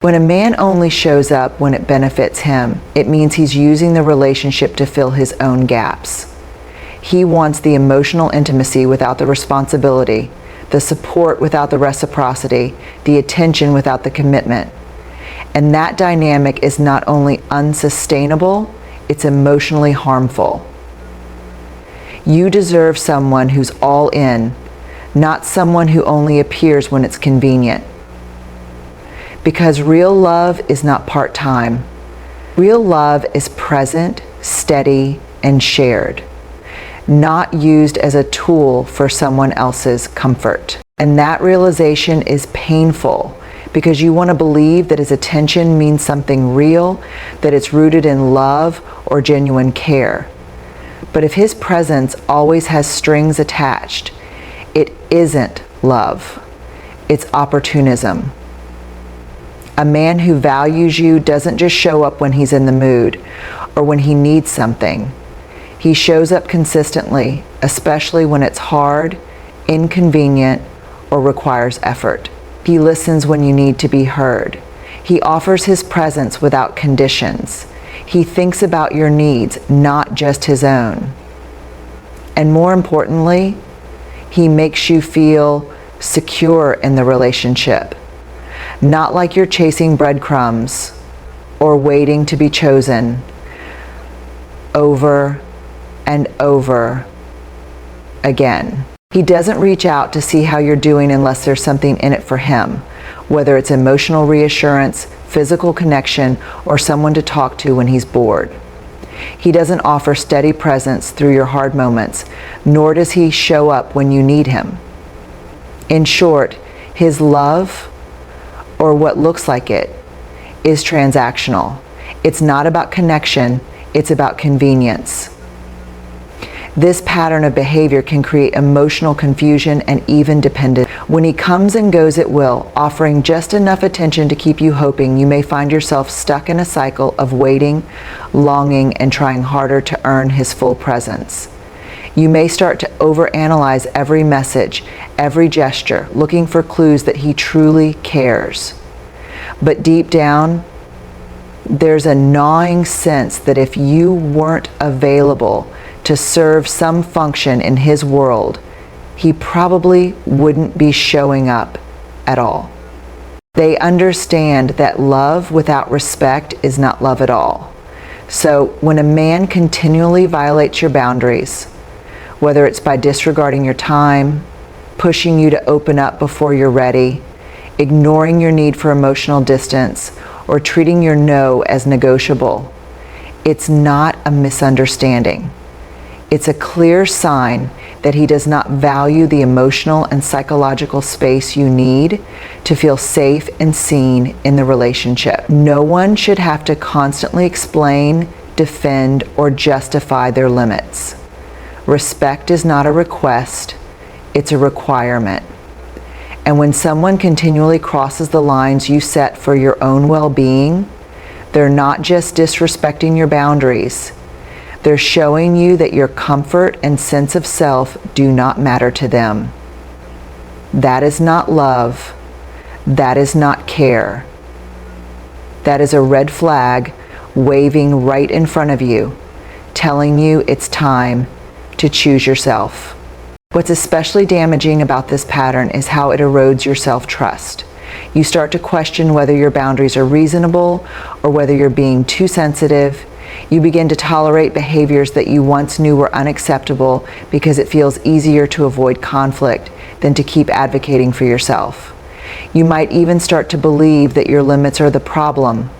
When a man only shows up when it benefits him, it means he's using the relationship to fill his own gaps. He wants the emotional intimacy without the responsibility, the support without the reciprocity, the attention without the commitment. And that dynamic is not only unsustainable, it's emotionally harmful. You deserve someone who's all in, not someone who only appears when it's convenient. Because real love is not part-time. Real love is present, steady, and shared, not used as a tool for someone else's comfort. And that realization is painful because you want to believe that his attention means something real, that it's rooted in love or genuine care. But if his presence always has strings attached, it isn't love. It's opportunism. A man who values you doesn't just show up when he's in the mood or when he needs something. He shows up consistently, especially when it's hard, inconvenient, or requires effort. He listens when you need to be heard. He offers his presence without conditions. He thinks about your needs, not just his own. And more importantly, he makes you feel secure in the relationship. Not like you're chasing breadcrumbs or waiting to be chosen over and over again. He doesn't reach out to see how you're doing unless there's something in it for him, whether it's emotional reassurance, physical connection, or someone to talk to when he's bored. He doesn't offer steady presence through your hard moments, nor does he show up when you need him. In short, his love, or what looks like it, is transactional. It's not about connection, it's about convenience. This pattern of behavior can create emotional confusion and even dependence. When he comes and goes at will, offering just enough attention to keep you hoping, you may find yourself stuck in a cycle of waiting, longing, and trying harder to earn his full presence. You may start to overanalyze every message, every gesture, looking for clues that he truly cares. But deep down, there's a gnawing sense that if you weren't available to serve some function in his world, he probably wouldn't be showing up at all. They understand that love without respect is not love at all. So when a man continually violates your boundaries, whether it's by disregarding your time, pushing you to open up before you're ready, ignoring your need for emotional distance, or treating your no as negotiable, it's not a misunderstanding. It's a clear sign that he does not value the emotional and psychological space you need to feel safe and seen in the relationship. No one should have to constantly explain, defend, or justify their limits. Respect is not a request, it's a requirement. And when someone continually crosses the lines you set for your own well-being, they're not just disrespecting your boundaries. They're showing you that your comfort and sense of self do not matter to them. That is not love. That is not care. That is a red flag waving right in front of you, telling you it's time to choose yourself. What's especially damaging about this pattern is how it erodes your self-trust. You start to question whether your boundaries are reasonable or whether you're being too sensitive. You begin to tolerate behaviors that you once knew were unacceptable because it feels easier to avoid conflict than to keep advocating for yourself. You might even start to believe that your limits are the problem,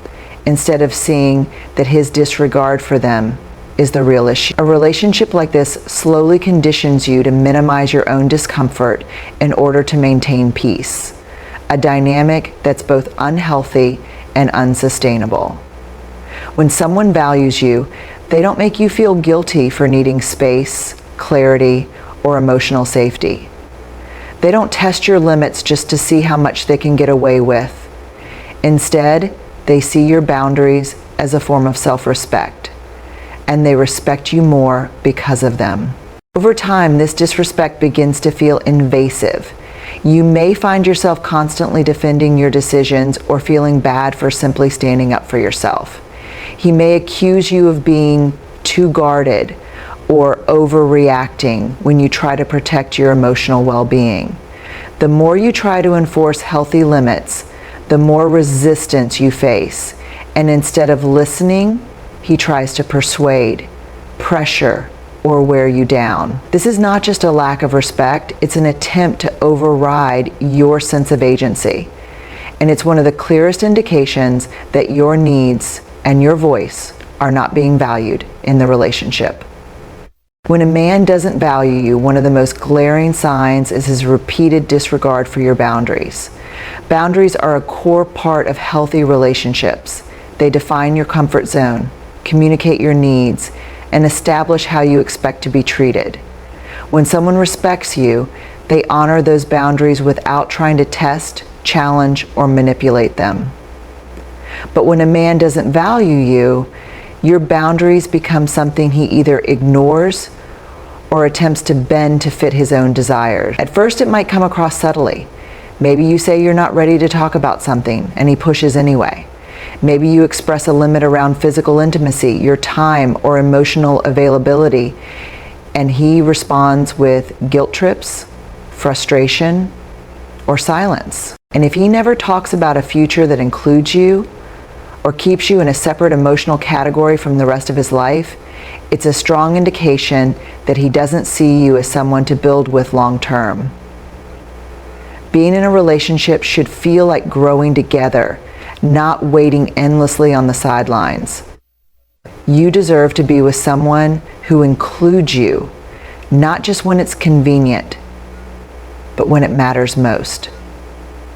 instead of seeing that his disregard for them is the real issue. A relationship like this slowly conditions you to minimize your own discomfort in order to maintain peace, a dynamic that's both unhealthy and unsustainable. When someone values you, they don't make you feel guilty for needing space, clarity, or emotional safety. They don't test your limits just to see how much they can get away with. Instead, they see your boundaries as a form of self-respect, and they respect you more because of them. Over time, this disrespect begins to feel invasive. You may find yourself constantly defending your decisions or feeling bad for simply standing up for yourself. He may accuse you of being too guarded or overreacting when you try to protect your emotional well-being. The more you try to enforce healthy limits, the more resistance you face. And instead of listening, he tries to persuade, pressure, or wear you down. This is not just a lack of respect, it's an attempt to override your sense of agency. And it's one of the clearest indications that your needs and your voice are not being valued in the relationship. When a man doesn't value you, one of the most glaring signs is his repeated disregard for your boundaries. Boundaries are a core part of healthy relationships. They define your comfort zone, communicate your needs, and establish how you expect to be treated. When someone respects you, they honor those boundaries without trying to test, challenge, or manipulate them. But when a man doesn't value you, your boundaries become something he either ignores or attempts to bend to fit his own desires. At first, it might come across subtly. Maybe you say you're not ready to talk about something, and he pushes anyway. Maybe you express a limit around physical intimacy, your time, or emotional availability, and he responds with guilt trips, frustration, or silence. And if he never talks about a future that includes you, or keeps you in a separate emotional category from the rest of his life, it's a strong indication that he doesn't see you as someone to build with long term. Being in a relationship should feel like growing together, not waiting endlessly on the sidelines. You deserve to be with someone who includes you, not just when it's convenient, but when it matters most.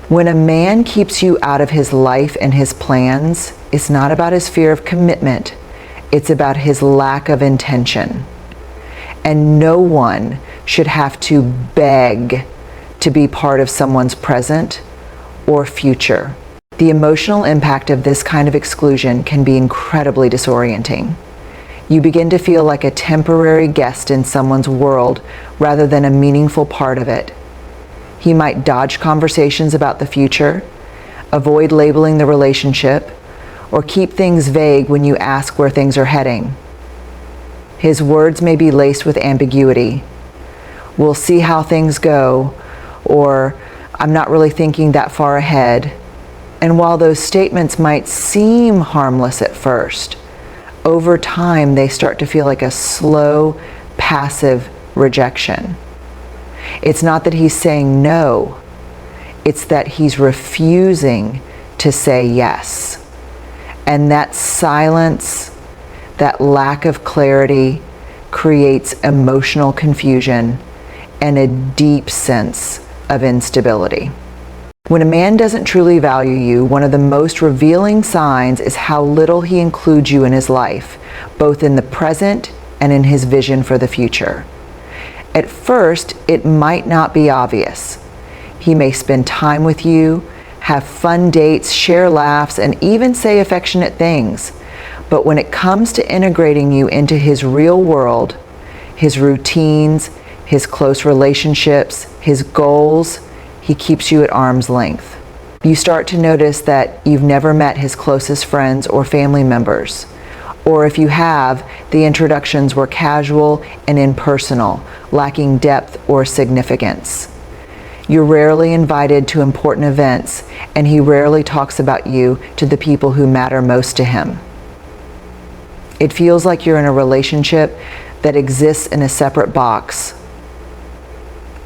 When a man keeps you out of his life and his plans, it's not about his fear of commitment, it's about his lack of intention. And no one should have to beg to be part of someone's present or future. The emotional impact of this kind of exclusion can be incredibly disorienting. You begin to feel like a temporary guest in someone's world rather than a meaningful part of it. He might dodge conversations about the future, avoid labeling the relationship, or keep things vague when you ask where things are heading. His words may be laced with ambiguity. "We'll see how things go," or "I'm not really thinking that far ahead." And while those statements might seem harmless at first, over time they start to feel like a slow, passive rejection. It's not that he's saying no, it's that he's refusing to say yes. And that silence, that lack of clarity, creates emotional confusion and a deep sense of instability. When a man doesn't truly value you, one of the most revealing signs is how little he includes you in his life, both in the present and in his vision for the future. At first, it might not be obvious. He may spend time with you, have fun dates, share laughs, and even say affectionate things. But when it comes to integrating you into his real world, his routines, his close relationships, his goals, he keeps you at arm's length. You start to notice that you've never met his closest friends or family members. Or if you have, the introductions were casual and impersonal, lacking depth or significance. You're rarely invited to important events, and he rarely talks about you to the people who matter most to him. It feels like you're in a relationship that exists in a separate box,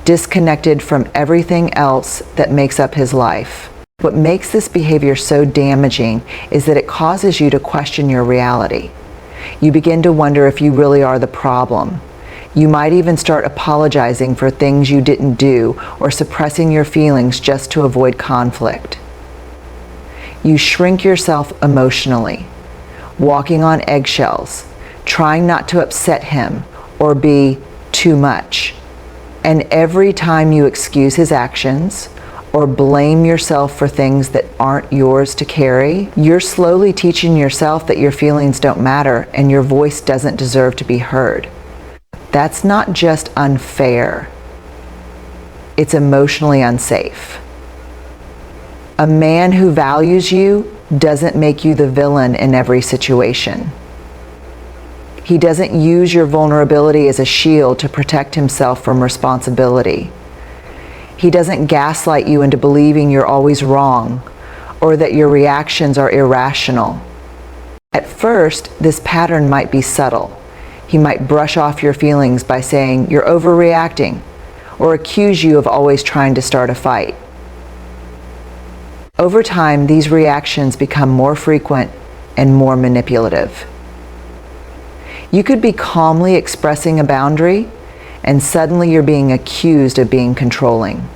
disconnected from everything else that makes up his life. What makes this behavior so damaging is that it causes you to question your reality. You begin to wonder if you really are the problem. You might even start apologizing for things you didn't do or suppressing your feelings just to avoid conflict. You shrink yourself emotionally, walking on eggshells, trying not to upset him or be too much. And every time you excuse his actions or blame yourself for things that aren't yours to carry, you're slowly teaching yourself that your feelings don't matter and your voice doesn't deserve to be heard. That's not just unfair. It's emotionally unsafe. A man who values you doesn't make you the villain in every situation. He doesn't use your vulnerability as a shield to protect himself from responsibility. He doesn't gaslight you into believing you're always wrong or that your reactions are irrational. At first, this pattern might be subtle. He might brush off your feelings by saying you're overreacting or accuse you of always trying to start a fight. Over time, these reactions become more frequent and more manipulative. You could be calmly expressing a boundary, and suddenly you're being accused of being controlling.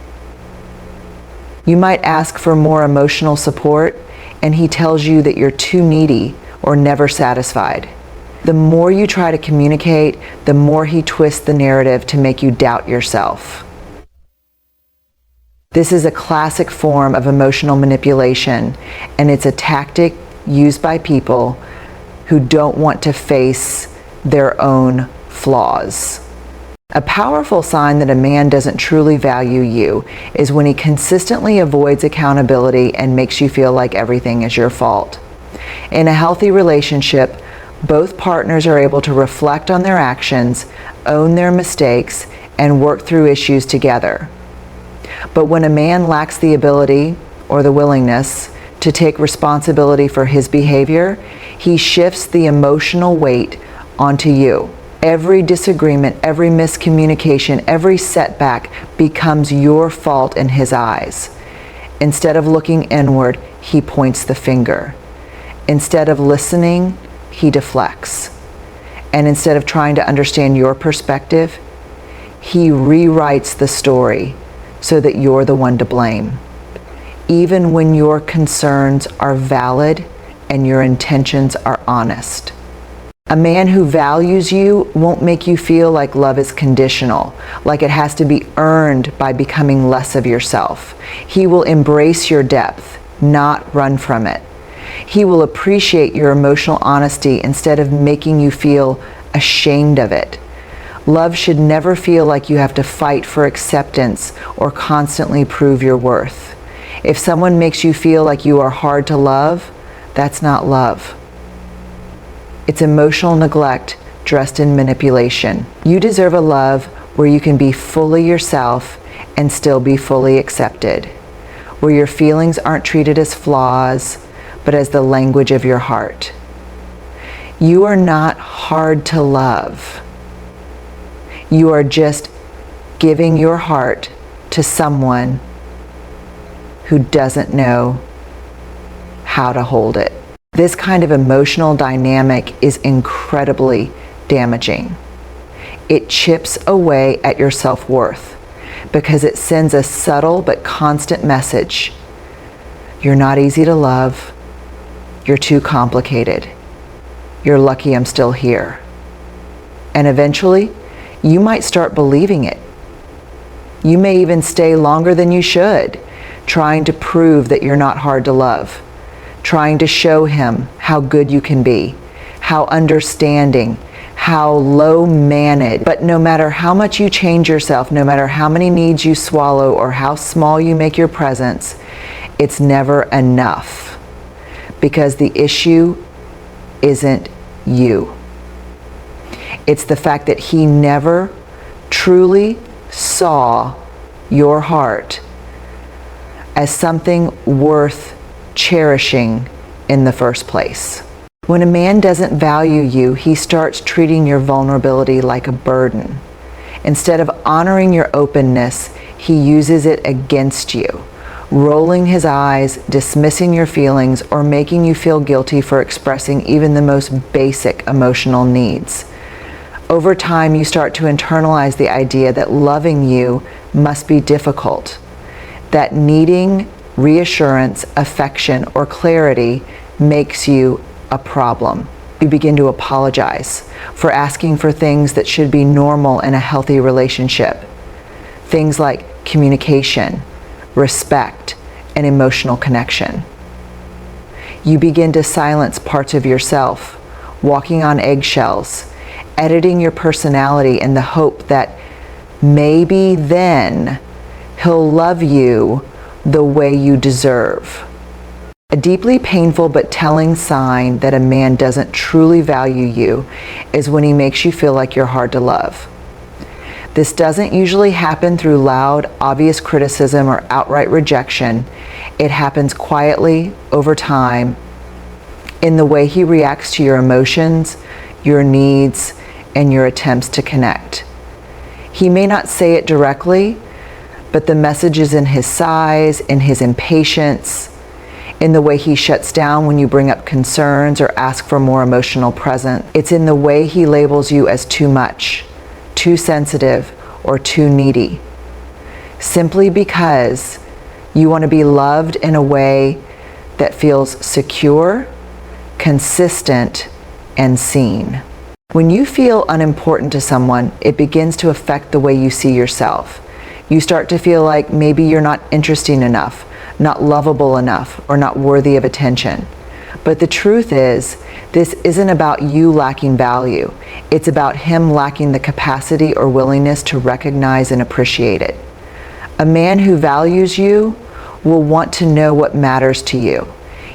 You might ask for more emotional support, and he tells you that you're too needy or never satisfied. The more you try to communicate, the more he twists the narrative to make you doubt yourself. This is a classic form of emotional manipulation, and it's a tactic used by people who don't want to face their own flaws. A powerful sign that a man doesn't truly value you is when he consistently avoids accountability and makes you feel like everything is your fault. In a healthy relationship, both partners are able to reflect on their actions, own their mistakes, and work through issues together. But when a man lacks the ability or the willingness to take responsibility for his behavior, he shifts the emotional weight onto you. Every disagreement, every miscommunication, every setback becomes your fault in his eyes. Instead of looking inward, he points the finger. Instead of listening, he deflects. And instead of trying to understand your perspective, he rewrites the story so that you're the one to blame, even when your concerns are valid and your intentions are honest. A man who values you won't make you feel like love is conditional, like it has to be earned by becoming less of yourself. He will embrace your depth, not run from it. He will appreciate your emotional honesty instead of making you feel ashamed of it. Love should never feel like you have to fight for acceptance or constantly prove your worth. If someone makes you feel like you are hard to love, that's not love. It's emotional neglect dressed in manipulation. You deserve a love where you can be fully yourself and still be fully accepted, where your feelings aren't treated as flaws, but as the language of your heart. You are not hard to love. You are just giving your heart to someone who doesn't know how to hold it. This kind of emotional dynamic is incredibly damaging. It chips away at your self-worth because it sends a subtle but constant message. You're not easy to love. You're too complicated. You're lucky I'm still here. And eventually, you might start believing it. You may even stay longer than you should, trying to prove that you're not hard to love, trying to show him how good you can be, how understanding, how low-managed. But no matter how much you change yourself, no matter how many needs you swallow or how small you make your presence, it's never enough, because the issue isn't you. It's the fact that he never truly saw your heart as something worth cherishing in the first place. When a man doesn't value you, he starts treating your vulnerability like a burden. Instead of honoring your openness, he uses it against you, rolling his eyes, dismissing your feelings, or making you feel guilty for expressing even the most basic emotional needs. Over time, you start to internalize the idea that loving you must be difficult, that needing reassurance, affection, or clarity makes you a problem. You begin to apologize for asking for things that should be normal in a healthy relationship. Things like communication, respect, and emotional connection. You begin to silence parts of yourself, walking on eggshells, editing your personality in the hope that maybe then He'll love you the way you deserve. A deeply painful but telling sign that a man doesn't truly value you is when he makes you feel like you're hard to love. This doesn't usually happen through loud, obvious criticism or outright rejection. It happens quietly over time in the way he reacts to your emotions, your needs, and your attempts to connect. He may not say it directly, but the message is in his sighs, in his impatience, in the way he shuts down when you bring up concerns or ask for more emotional presence. It's in the way he labels you as too much, too sensitive, or too needy. Simply because you want to be loved in a way that feels secure, consistent, and seen. When you feel unimportant to someone, it begins to affect the way you see yourself. You start to feel like maybe you're not interesting enough, not lovable enough, or not worthy of attention. But the truth is, this isn't about you lacking value. It's about him lacking the capacity or willingness to recognize and appreciate it. A man who values you will want to know what matters to you.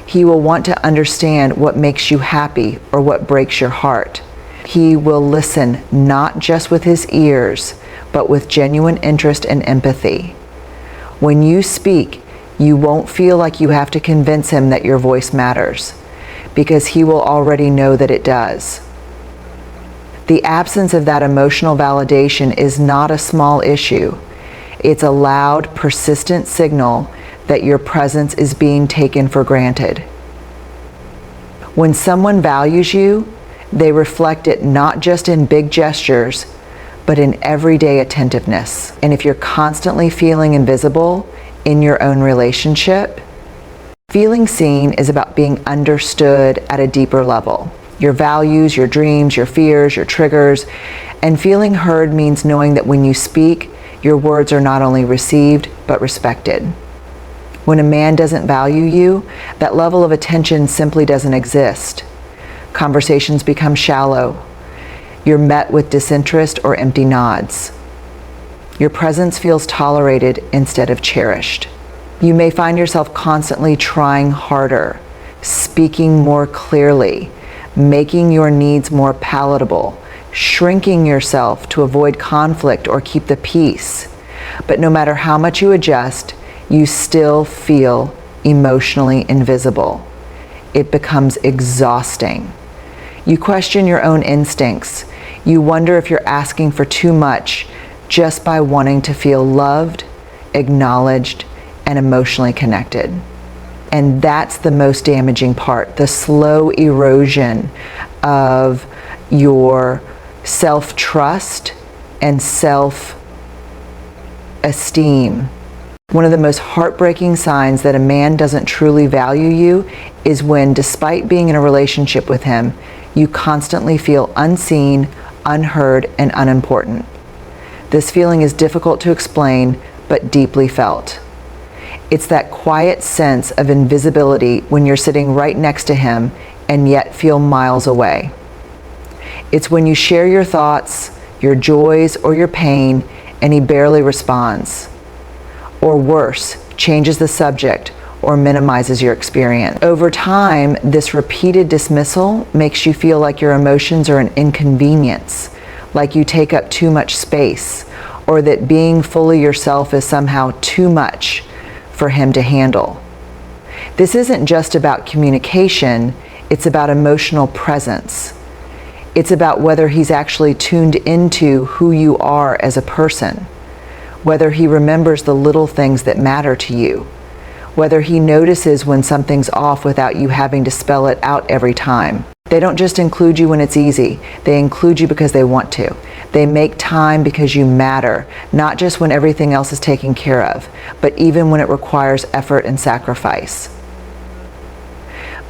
He will want to understand what makes you happy or what breaks your heart. He will listen not just with his ears, but with genuine interest and empathy. When you speak, you won't feel like you have to convince him that your voice matters, because he will already know that it does. The absence of that emotional validation is not a small issue. It's a loud, persistent signal that your presence is being taken for granted. When someone values you, they reflect it not just in big gestures, but in everyday attentiveness. And if you're constantly feeling invisible in your own relationship, feeling seen is about being understood at a deeper level. Your values, your dreams, your fears, your triggers, and feeling heard means knowing that when you speak, your words are not only received, but respected. When a man doesn't value you, that level of attention simply doesn't exist. Conversations become shallow. You're met with disinterest or empty nods. Your presence feels tolerated instead of cherished. You may find yourself constantly trying harder, speaking more clearly, making your needs more palatable, shrinking yourself to avoid conflict or keep the peace. But no matter how much you adjust, you still feel emotionally invisible. It becomes exhausting. You question your own instincts. You wonder if you're asking for too much just by wanting to feel loved, acknowledged, and emotionally connected. And that's the most damaging part, the slow erosion of your self-trust and self-esteem. One of the most heartbreaking signs that a man doesn't truly value you is when, despite being in a relationship with him, you constantly feel unseen, unheard, and unimportant. This feeling is difficult to explain, but deeply felt. It's that quiet sense of invisibility when you're sitting right next to him and yet feel miles away. It's when you share your thoughts, your joys, or your pain, and he barely responds. Or worse, changes the subject or minimizes your experience. Over time, this repeated dismissal makes you feel like your emotions are an inconvenience, like you take up too much space, or that being fully yourself is somehow too much for him to handle. This isn't just about communication, it's about emotional presence. It's about whether he's actually tuned into who you are as a person, whether he remembers the little things that matter to you, whether he notices when something's off without you having to spell it out every time. They don't just include you when it's easy, they include you because they want to. They make time because you matter, not just when everything else is taken care of, but even when it requires effort and sacrifice.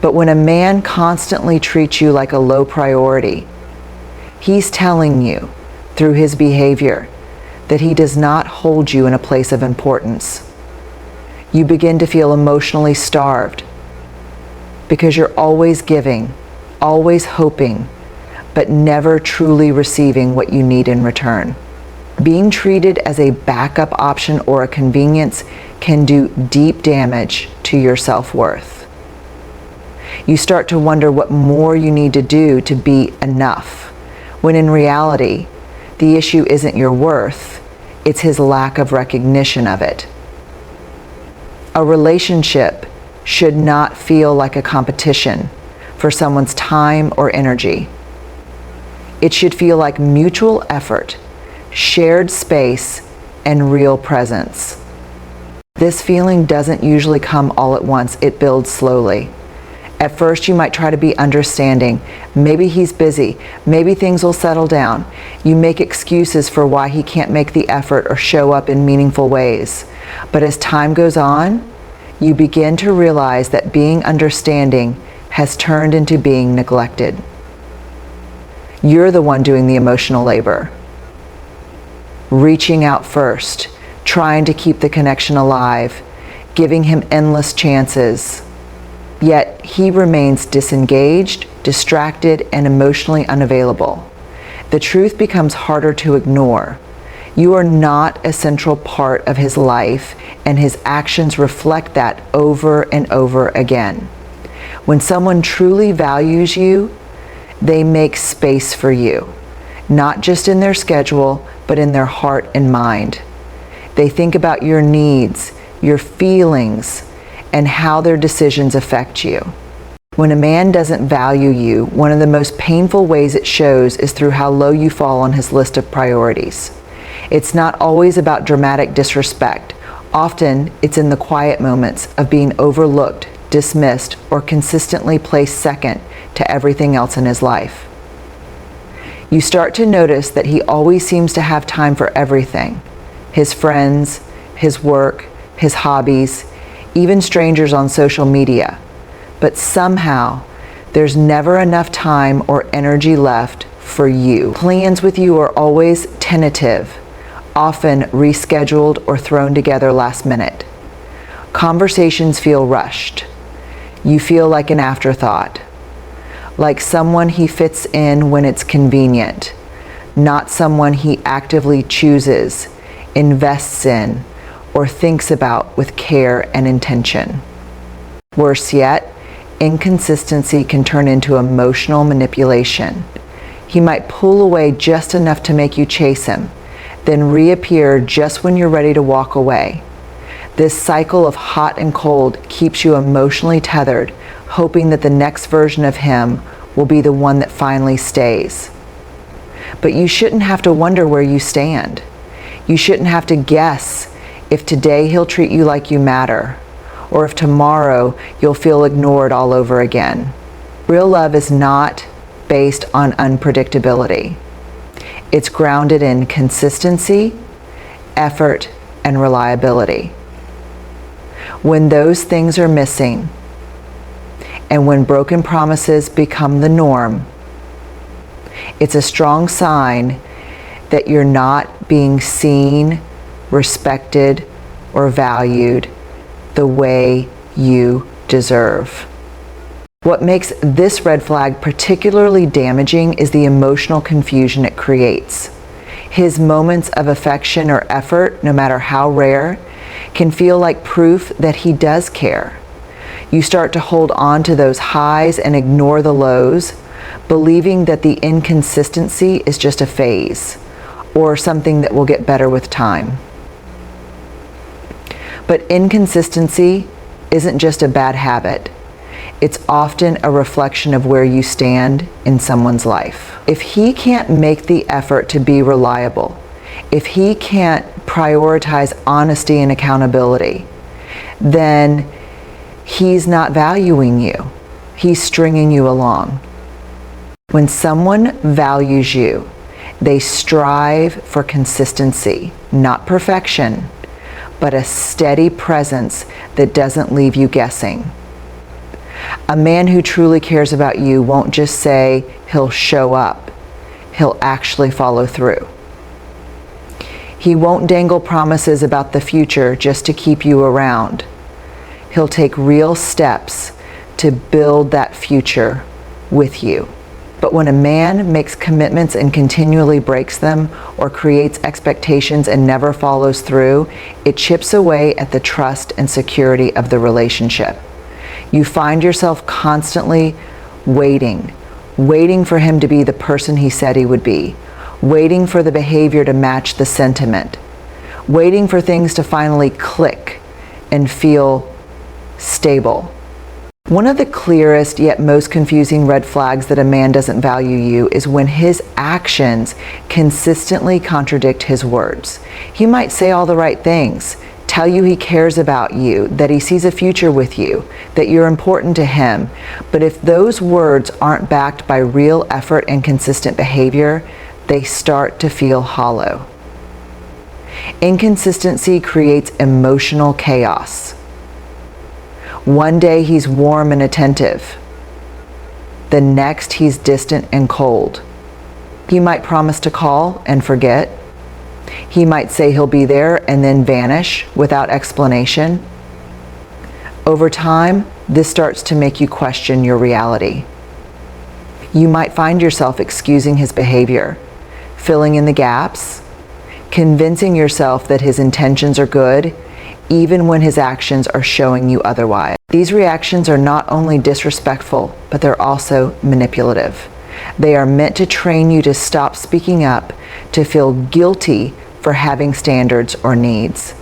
But when a man constantly treats you like a low priority, he's telling you, through his behavior, that he does not hold you in a place of importance. You begin to feel emotionally starved because you're always giving, always hoping, but never truly receiving what you need in return. Being treated as a backup option or a convenience can do deep damage to your self-worth. You start to wonder what more you need to do to be enough, when in reality, the issue isn't your worth, it's his lack of recognition of it. A relationship should not feel like a competition for someone's time or energy. It should feel like mutual effort, shared space, and real presence. This feeling doesn't usually come all at once, it builds slowly. At first you might try to be understanding. Maybe he's busy, maybe things will settle down. You make excuses for why he can't make the effort or show up in meaningful ways. But as time goes on, you begin to realize that being understanding has turned into being neglected. You're the one doing the emotional labor. Reaching out first, trying to keep the connection alive, giving him endless chances. Yet he remains disengaged, distracted, and emotionally unavailable. The truth becomes harder to ignore. You are not a central part of his life, and his actions reflect that over and over again. When someone truly values you, they make space for you, not just in their schedule, but in their heart and mind. They think about your needs, your feelings, and how their decisions affect you. When a man doesn't value you, one of the most painful ways it shows is through how low you fall on his list of priorities. It's not always about dramatic disrespect. Often, it's in the quiet moments of being overlooked, dismissed, or consistently placed second to everything else in his life. You start to notice that he always seems to have time for everything: his friends, his work, his hobbies, even strangers on social media. But somehow, there's never enough time or energy left for you. Plans with you are always tentative, often rescheduled or thrown together last minute. Conversations feel rushed. You feel like an afterthought, like someone he fits in when it's convenient, not someone he actively chooses, invests in, or thinks about with care and intention. Worse yet, inconsistency can turn into emotional manipulation. He might pull away just enough to make you chase him, then reappear just when you're ready to walk away. This cycle of hot and cold keeps you emotionally tethered, hoping that the next version of him will be the one that finally stays. But you shouldn't have to wonder where you stand. You shouldn't have to guess if today he'll treat you like you matter, or if tomorrow you'll feel ignored all over again. Real love is not based on unpredictability. It's grounded in consistency, effort, and reliability. When those things are missing, and when broken promises become the norm, it's a strong sign that you're not being seen, respected, or valued the way you deserve. What makes this red flag particularly damaging is the emotional confusion it creates. His moments of affection or effort, no matter how rare, can feel like proof that he does care. You start to hold on to those highs and ignore the lows, believing that the inconsistency is just a phase or something that will get better with time. But inconsistency isn't just a bad habit. It's often a reflection of where you stand in someone's life. If he can't make the effort to be reliable, if he can't prioritize honesty and accountability, then he's not valuing you. He's stringing you along. When someone values you, they strive for consistency, not perfection, but a steady presence that doesn't leave you guessing. A man who truly cares about you won't just say he'll show up. He'll actually follow through. He won't dangle promises about the future just to keep you around. He'll take real steps to build that future with you. But when a man makes commitments and continually breaks them, or creates expectations and never follows through, it chips away at the trust and security of the relationship. You find yourself constantly waiting for him to be the person he said he would be, waiting for the behavior to match the sentiment, waiting for things to finally click and feel stable. One of the clearest yet most confusing red flags that a man doesn't value you is when his actions consistently contradict his words. He might say all the right things, tell you he cares about you, that he sees a future with you, that you're important to him, but if those words aren't backed by real effort and consistent behavior, they start to feel hollow. Inconsistency creates emotional chaos. One day he's warm and attentive. The next he's distant and cold. He might promise to call and forget. He might say he'll be there and then vanish without explanation. Over time, this starts to make you question your reality. You might find yourself excusing his behavior, filling in the gaps, convincing yourself that his intentions are good, even when his actions are showing you otherwise. These reactions are not only disrespectful, but they're also manipulative. They are meant to train you to stop speaking up, to feel guilty for having standards or needs.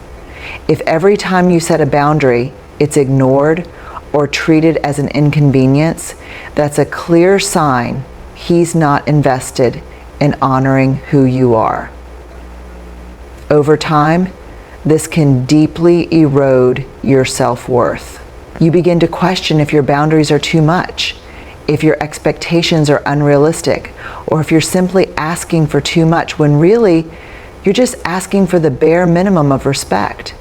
If every time you set a boundary, it's ignored or treated as an inconvenience, that's a clear sign he's not invested in honoring who you are. Over time, this can deeply erode your self-worth. You begin to question if your boundaries are too much, if your expectations are unrealistic, or if you're simply asking for too much when really you're just asking for the bare minimum of respect.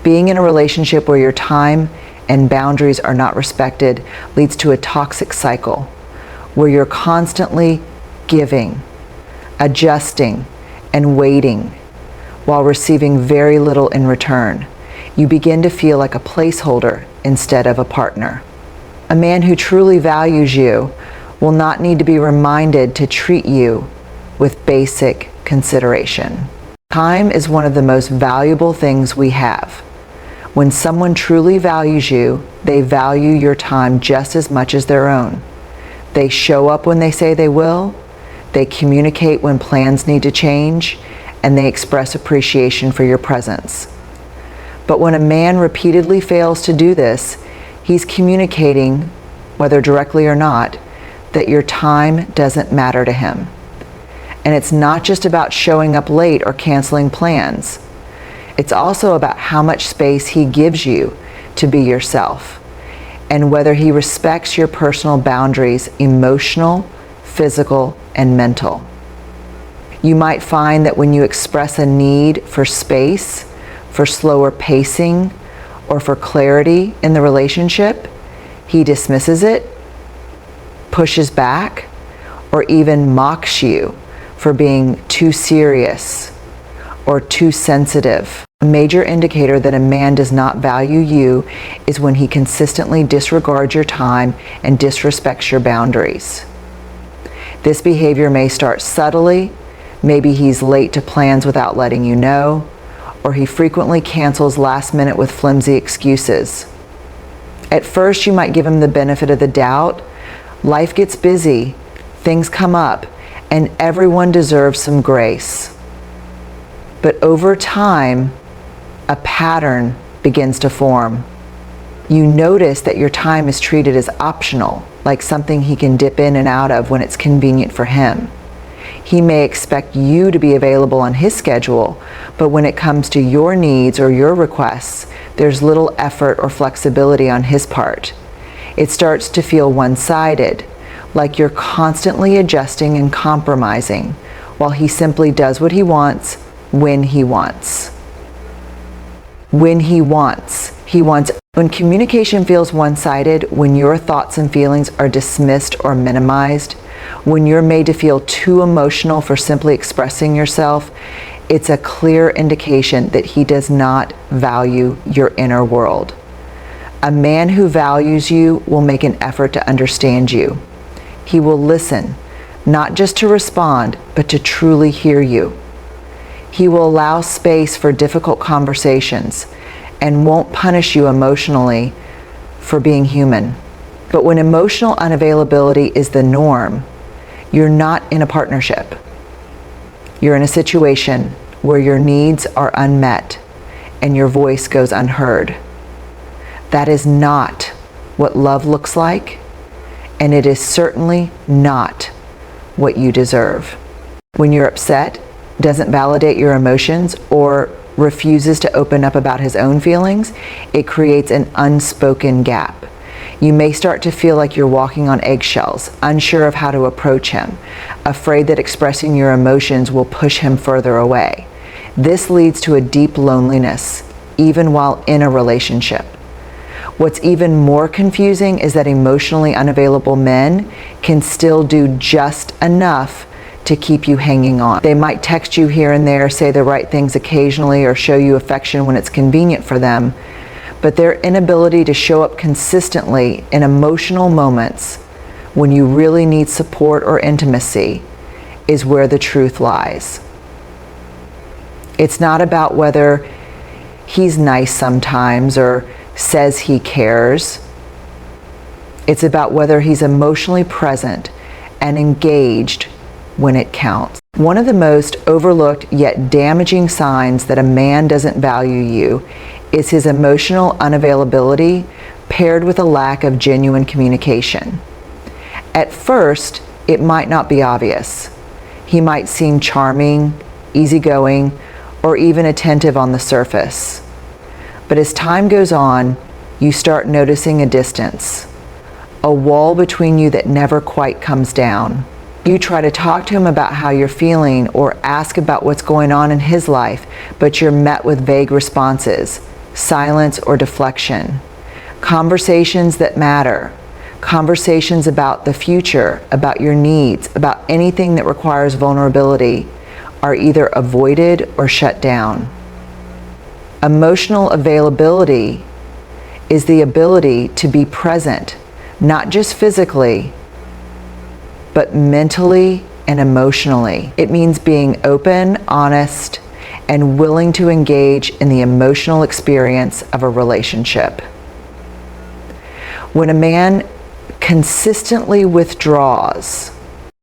Being in a relationship where your time and boundaries are not respected leads to a toxic cycle where you're constantly giving, adjusting, and waiting while receiving very little in return. You begin to feel like a placeholder instead of a partner. A man who truly values you will not need to be reminded to treat you with basic consideration. Time is one of the most valuable things we have. When someone truly values you, they value your time just as much as their own. They show up when they say they will, they communicate when plans need to change, and they express appreciation for your presence. But when a man repeatedly fails to do this, he's communicating, whether directly or not, that your time doesn't matter to him. And it's not just about showing up late or canceling plans. It's also about how much space he gives you to be yourself, and whether he respects your personal boundaries, emotional, physical, and mental. You might find that when you express a need for space, for slower pacing, or for clarity in the relationship, he dismisses it, pushes back, or even mocks you for being too serious or too sensitive. A major indicator that a man does not value you is when he consistently disregards your time and disrespects your boundaries. This behavior may start subtly. Maybe he's late to plans without letting you know, or he frequently cancels last minute with flimsy excuses. At first, you might give him the benefit of the doubt. Life gets busy, things come up, and everyone deserves some grace. But over time, a pattern begins to form. You notice that your time is treated as optional, like something he can dip in and out of when it's convenient for him. He may expect you to be available on his schedule, but when it comes to your needs or your requests, there's little effort or flexibility on his part. It starts to feel one-sided, like you're constantly adjusting and compromising, while he simply does what he wants, when he wants. When he wants. When communication feels one-sided, when your thoughts and feelings are dismissed or minimized, when you're made to feel too emotional for simply expressing yourself, it's a clear indication that he does not value your inner world. A man who values you will make an effort to understand you. He will listen, not just to respond, but to truly hear you. He will allow space for difficult conversations and won't punish you emotionally for being human. But when emotional unavailability is the norm, you're not in a partnership. You're in a situation where your needs are unmet and your voice goes unheard. That is not what love looks like, and it is certainly not what you deserve. When you're upset, doesn't validate your emotions, or refuses to open up about his own feelings, it creates an unspoken gap. You may start to feel like you're walking on eggshells, unsure of how to approach him, afraid that expressing your emotions will push him further away. This leads to a deep loneliness, even while in a relationship. What's even more confusing is that emotionally unavailable men can still do just enough to keep you hanging on. They might text you here and there, say the right things occasionally, or show you affection when it's convenient for them, but their inability to show up consistently in emotional moments when you really need support or intimacy is where the truth lies. It's not about whether he's nice sometimes or says he cares. It's about whether he's emotionally present and engaged when it counts. One of the most overlooked yet damaging signs that a man doesn't value you is his emotional unavailability paired with a lack of genuine communication. At first, it might not be obvious. He might seem charming, easygoing, or even attentive on the surface. But as time goes on, you start noticing a distance, a wall between you that never quite comes down. You try to talk to him about how you're feeling or ask about what's going on in his life, but you're met with vague responses, silence or deflection. Conversations that matter, conversations about the future, about your needs, about anything that requires vulnerability, are either avoided or shut down. Emotional availability is the ability to be present, not just physically, but mentally and emotionally. It means being open, honest, and willing to engage in the emotional experience of a relationship. When a man consistently withdraws